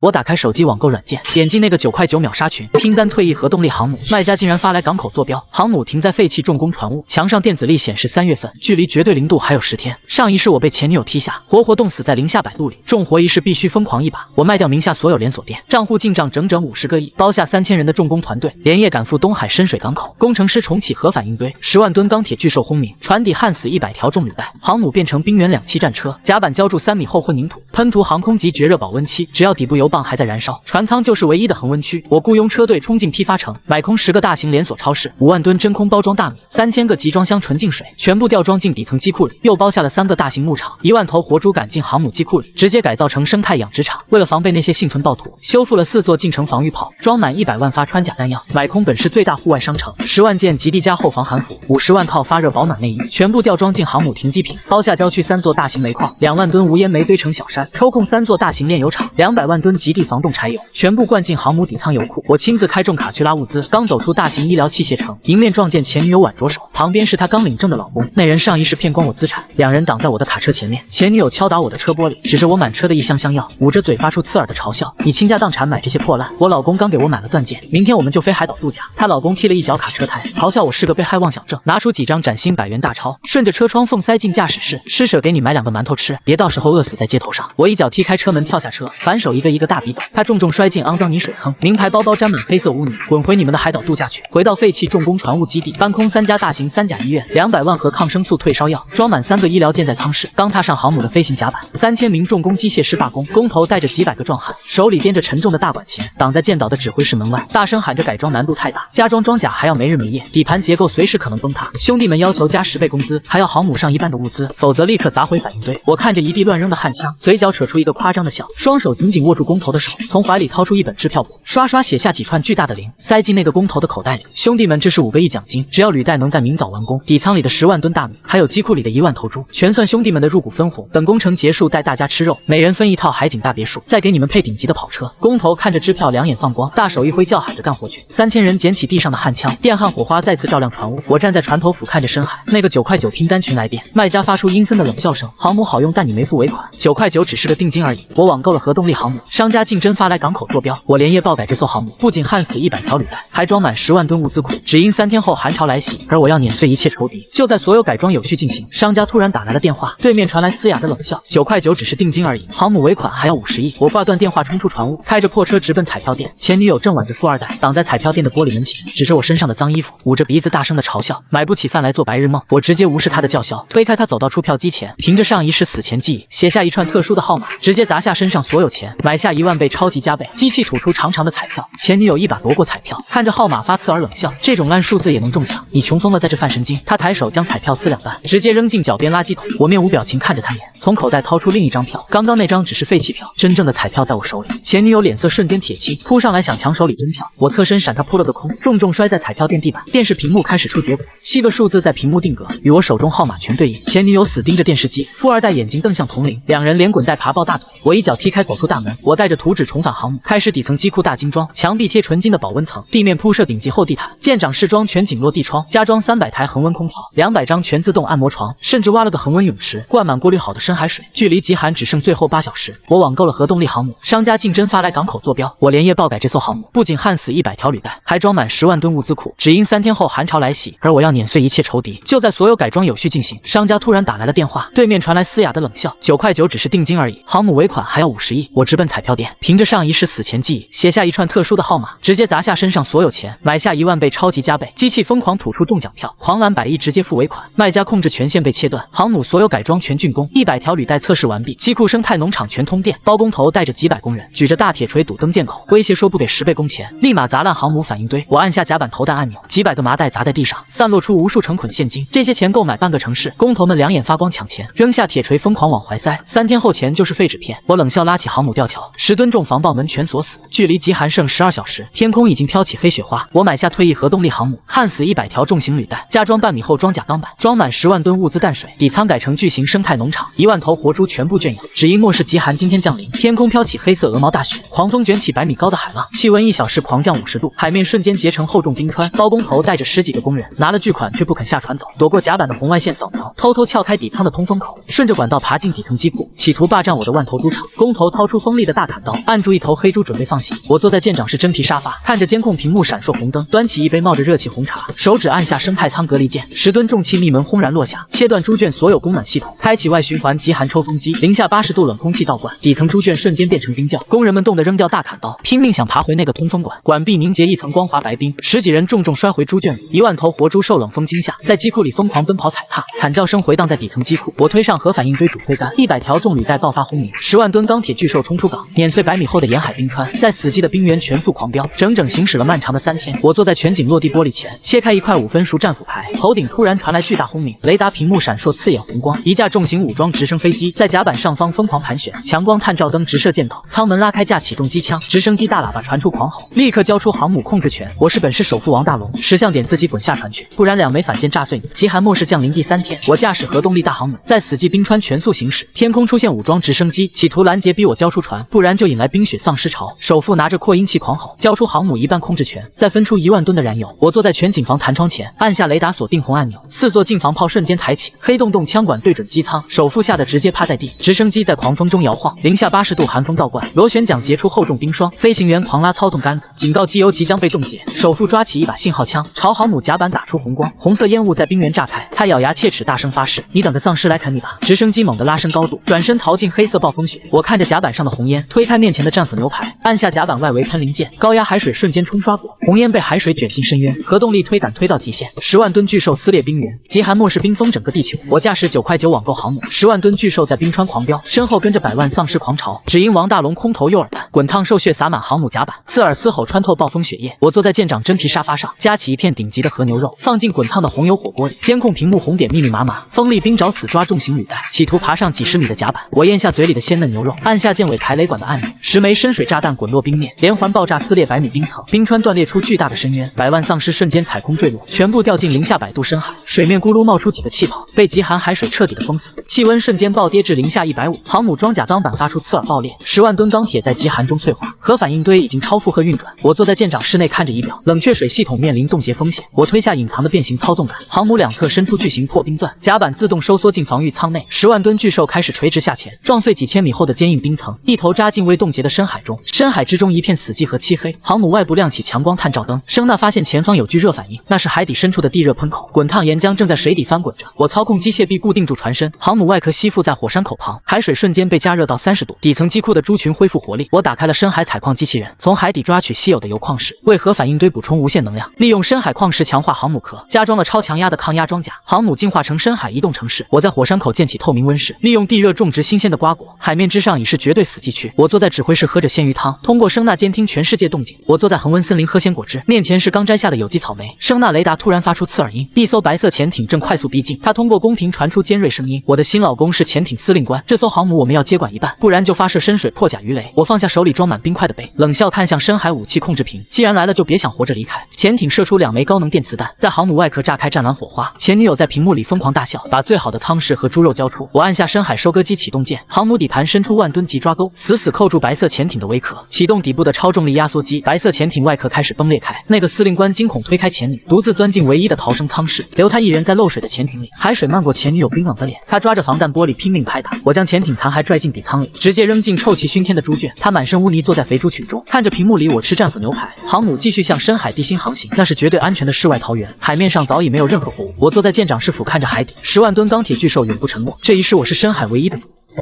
我打开手机网购软件，点进那个9块9秒杀群，拼单退役核动力航母，卖家竟然发来港口坐标，航母停在废弃重工船坞，墙上电子历显示3月份，距离绝对零度还有10天。上一世我被前女友踢下，活活冻死在零下100度里，重活一世必须疯狂一把。我卖掉名下所有连锁店，账户进账整整50个亿，包下3000人的重工团队，连夜赶赴东海深水港口，工程师重启核反应堆，10万吨钢铁巨兽轰鸣，船底焊死100条重履带，航母变成冰原2栖战车，甲板浇筑3米厚混凝土，喷涂航空级绝热保温漆，只要底部油棒还在燃烧，船舱就是唯一的恒温区。我雇佣车队冲进批发城，买空10个大型连锁超市，5万吨真空包装大米，3000个集装箱纯净水，全部吊装进底层机库里，又包下了3个大型牧场，1万头活猪赶进航母机库里，直接改造成生态养殖场。为了防备那些幸存暴徒，修复了4座近程防御炮，装满100万发穿甲弹药，买空本市最大户外商城，10万件极地加厚防寒服，50万套发热保暖内衣，全部吊装进航母停机坪，包下郊区3座大型煤矿，2万吨无烟煤堆成小山，抽空3座大型炼油厂，200万吨极地防冻柴油，全部灌进航母底舱油库。我亲自开重卡去拉物资，刚走出大型医疗器械城，迎面撞见前女友挽着手，旁边是她刚领证的老公。那人上一世骗光我资产，2人挡在我的卡车前面，前女友敲打我的车玻璃，指着我满车的一箱箱药，捂着嘴发出刺耳的嘲笑：“你倾家荡产买这些破烂，我老公刚给我买了钻戒，明天我们就飞海岛度假。”她老公踢了一脚卡车胎，嘲笑我是个被害妄想症，拿出几张崭新100元大钞，顺着车窗缝塞进驾驶室，施舍给你买2个馒头吃，别到时候饿死在街头上。我一脚踢开车门跳下车，反手一个一个大逼斗，他重重摔进肮脏泥水坑，名牌包包沾满黑色污泥，滚回你们的海岛度假去。回到废弃重工船坞基地，搬空3家大型3甲医院，200万盒抗生素退烧药，装满3个医疗舰在舱室。刚踏上航母的飞行甲板，3000名重工机械师罢工，工头带着几百个壮汉，手里掂着沉重的大管钳，挡在舰岛的指挥室门外，大声喊着改装难度太大，加装装甲还要没日没夜，底盘结构随时可能崩塌。兄弟们要求加10倍工资，还要航母上1半的物资，否则立刻砸毁反应堆。我看着一地乱扔的焊枪，嘴角扯出一个夸张的笑，双手紧紧握住工头的手，从怀里掏出一本支票簿，刷刷写下几串巨大的零，塞进那个工头的口袋里。兄弟们，这是5个亿奖金，只要履带能在明早完工，底舱里的10万吨大米，还有机库里的1万头猪，全算兄弟们的入股分红。等工程结束，带大家吃肉，每人分一套海景大别墅，再给你们配顶级的跑车。工头看着支票，两眼放光，大手一挥，叫喊着干活去。3000人捡起地上的焊枪，电焊火花再次照亮船坞。我站在船头俯瞰着深海，那个9块9拼单群来电，卖家发出阴森的冷笑声：“航母好用，但你没付尾款，9块9只是个定金而已。”我网购了核动力航母，商家竞争发来港口坐标，我连夜爆改这艘航母，不仅焊死100条履带，还装满10万吨物资库。只因3天后寒潮来袭，而我要碾碎一切仇敌。就在所有改装有序进行，商家突然打来了电话，对面传来嘶哑的冷笑：“9块9只是定金而已，航母尾款还要50亿。”我挂断电话，冲出船坞，开着破车直奔彩票店。前女友正挽着富二代挡在彩票店的玻璃门前，指着我身上的脏衣服，捂着鼻子大声的嘲笑：“买不起饭来做白日梦。”我直接无视他的叫嚣，推开他走到出票机前，凭着上一世死前记忆写下一串特殊的号码，直接砸下身上所有钱，买下1万倍超级加倍。机器吐出长长的彩票，前女友一把夺过彩票，看着号码发刺耳冷笑：“这种烂数字也能中奖？你穷疯了在这犯神经！”他抬手将彩票撕2半，直接扔进脚边垃圾桶。我面无表情看着他脸，从口袋掏出另一张票，刚刚那张只是废弃票，真正的彩票在我手里。前女友脸色瞬间铁青，扑上来想抢手里真票，我侧身闪他扑了个空，重重摔在彩票店地板，电视屏幕开始出结果，7个数字在屏幕定格，与我手中号码全对应。前女友死盯着电视机，富二代眼睛瞪向铜铃，两人连滚带爬抱大腿。我一脚踢开走出大门，我带着图纸重返航母，开始底层机库大精装，墙壁贴纯金的保温层，地面铺设顶级厚地毯，舰长试装全景落地窗，加装300台恒温空调，200张全自动按摩床，甚至挖了个恒温泳池，灌满过滤好的深海水。距离极寒只剩最后8小时，我网购了核动力航母，商家竞争发来港口坐标，我连夜爆改这艘航母，不仅焊死100条履带，还装满10万吨物资库。只因3天后寒潮来袭，而我要碾碎一切仇敌。就在所有改装有序进行，商家突然打来了电话，对面传来嘶哑的冷笑：“9块9只是定金而已，航母尾款还要50亿。”我直奔彩票店，凭着上一世死前记忆写下一串特殊的号码，直接砸下身上所有钱，买下1万倍超级加倍。机器疯狂吐出中奖票，狂揽100亿直接付尾款。卖家控制权限被切断，航母所有改装全竣工，100条履带测试完毕，机库生态农场全通电。包工头带着几百工人，举着大铁锤堵登舰口，威胁说不给10倍工钱，立马砸烂航母反应堆。我按下甲板投弹按钮，几百个麻袋砸在地上，散落出无数成捆现金。这些钱够买半个城市。工头们两眼发光抢钱，扔下铁锤疯狂往怀塞。3天后钱就是废纸片。我冷笑拉起航母吊桥，10吨重防爆门全锁死。距离极寒剩12小时，天空已经飘起黑雪花。我买下退役核动力航母，焊死100条重型履带，加装半米厚装甲钢板，装满10万吨物资淡水，底舱改成巨型生态农场，1万头活猪全部圈养。只因末世极寒今天降临，天空飘起黑色鹅毛大雪，狂风卷起100米高的海浪，气温1小时狂降50度，海面瞬间结成厚重冰川。包工头带着10几个工人，拿了巨款却不肯下船走，躲过甲板的红外线扫描，偷偷撬开底舱的通风口，顺着管道爬进底层机库，企图霸占我的万头猪场。工头掏出锋利的大砍刀，按住一头黑猪准备放血。我坐在舰长室真皮沙发，看着监控屏幕闪烁红灯，端起一杯冒着热气红茶，手指按下生态汤隔离键，10吨重气密门轰然落下，切断猪圈所有供暖系统，开启外循环极寒抽风机，零下80度冷空气倒灌，底层猪圈瞬间变成冰窖，工人们冻得扔掉大砍刀，拼命想爬回那个通风管，管壁凝结一层光滑白冰，10几人重重摔回猪圈里，1万头活猪受冷风惊吓，在机库里疯狂奔跑踩踏，惨叫声回荡在底层机库。我推上核反应堆主推杆，100条重履带爆发轰鸣，10万吨钢铁巨兽冲出港，碾碎100米厚的沿海冰川，在死寂的冰原全速狂飙，整整行驶了漫长的3天。我坐在全景落地玻璃前，切开一块5分熟战斧排，头顶突然传来巨大轰鸣，雷达屏幕闪烁刺眼红光，一架重型武装直升飞机在甲板上方疯狂盘旋，强光探照灯直射舰头，舱门拉开架启动机枪，直升机大喇叭传出狂吼，立刻交出航母控制权。我是本市首富王大龙，10项点自己滚下船去，不然2枚反舰炸碎你。极寒末世降临第3天，我驾驶核动力大航母在死寂冰川全速行驶，天空出现武装直升机，企图拦截逼我交出船，不然就引来冰雪丧尸潮。首富拿着扩音器狂吼，交出航母一半控制权，再分出1万吨的燃油。我坐在全景房弹窗前，按下雷达锁定红按钮，4座近防炮瞬间抬起，黑洞洞枪管对准机舱，首富吓得直接趴在地，直升机在狂风中摇晃，零下80度寒风倒灌，螺旋桨结出厚重冰霜，飞行员狂拉操纵杆子，警告机油即将被冻结。首富抓起一把信号枪，朝航母甲板打出红光，红色烟雾在冰原炸开，他咬牙切齿大声发誓，你等个丧尸来砍你吧。直升机猛地拉升高度，转身逃进黑色暴风雪。我看着甲板上的红烟，推开面前的战斧牛排，按下甲板外围喷淋键，高压海水瞬间冲刷过，红烟被海水卷进深渊，核动力推杆推到极限，10万吨巨兽撕裂冰原，极寒末世冰封整个地球。我驾驶9块9网购航母，10万吨巨兽在冰川狂飙，身后跟着100万丧尸狂潮，只因王大龙空投诱饵弹，滚烫兽血洒满航母甲板，刺耳嘶吼穿透暴风雪夜。我坐在舰长真皮沙发上，夹起一片顶级的和牛肉，放进滚烫的红油火锅里，监控屏幕红点密密麻麻，风力冰爪死抓重型履带，企图爬上几10米的甲板。我咽下嘴里的鲜嫩牛肉，按下舰尾排雷管的按钮，10枚深水炸弹滚落冰面，连环爆炸撕裂100米冰层，冰川断裂出巨大的深渊，100万丧尸瞬间踩空坠落，全部掉进零下100度深海，水面咕噜冒出几个气泡，被极寒海水彻底的封死，气温瞬间暴跌至零下150，航母装甲钢板发出刺耳爆裂，10万吨钢铁在极寒中脆化，核反应堆已经超负荷运转。我坐在舰长室内看着仪表，冷却水系统面临冻结风险。我推下隐藏的变形操纵杆，航母两侧伸出巨型破冰钻，甲板自动收缩进防御舱内，10万吨巨兽开始垂直下潜，撞碎几千米厚的坚硬冰层，一头扎进未冻结的深海中。深海之中一片死寂和漆黑，航母外部亮起强光探照灯，声纳发现前方有具热反应，那是海底深处的地热喷口，滚烫岩浆正在水底翻滚着。我操控机械臂固定住船身，航母外壳吸附在火山口旁，海水瞬间被加热到30度，底层机库的猪群恢复活力。我打开了深海采矿机器人，从海底抓取稀有的铀矿石，为核反应堆补充无限能量，利用深海矿石强化航母壳，加装了超强压的抗压装甲，航母进化成深海移动城市。我在火山口建起透明温室，利用地热种植新鲜的瓜果，海面之上已是绝对死寂区。我坐在指挥室喝着鲜鱼汤，通过声纳监听全世界动静。我坐在恒温森林喝鲜果汁，面前是刚摘下的有机草莓。声纳雷达突然发出刺耳音，一艘白色潜艇正快速逼近，它通过公屏传出尖锐声音：我的新老公是潜艇司令官，这艘航母我们要接管一半，不然就发射深水破甲鱼雷。我放下手里装满冰块的杯，冷笑看向深海武器控制屏，既然来了就别想活着离开。潜艇射出2枚高能电磁弹，在航母外壳炸开湛蓝火花。前女友在屏幕里疯狂大笑，把最好的舱室和猪肉交出。我按下深海收割机启动键，航母底盘伸出1万吨级抓钩，死死扣住白色潜艇的微壳，启动底部的超重力压缩机，白色潜艇外壳开始崩裂开。那个司令官惊恐推开前女，独自钻进唯一的逃生舱室，留他一人在漏水的潜艇里。海水漫过前女友冰冷的脸，他抓着防弹玻璃拼命拍打。我将潜艇残骸拽进底舱里，直接扔进臭气熏天的猪圈。他满身污泥坐在肥猪群中，看着屏幕里我吃战斧牛排。航母继续向深海地心航行，那是绝对安全的世外桃源，海面上早已没有任何活物。我坐在舰长室俯瞰着海底，10万吨钢铁巨兽永不沉没，这一世我是深海唯一的主。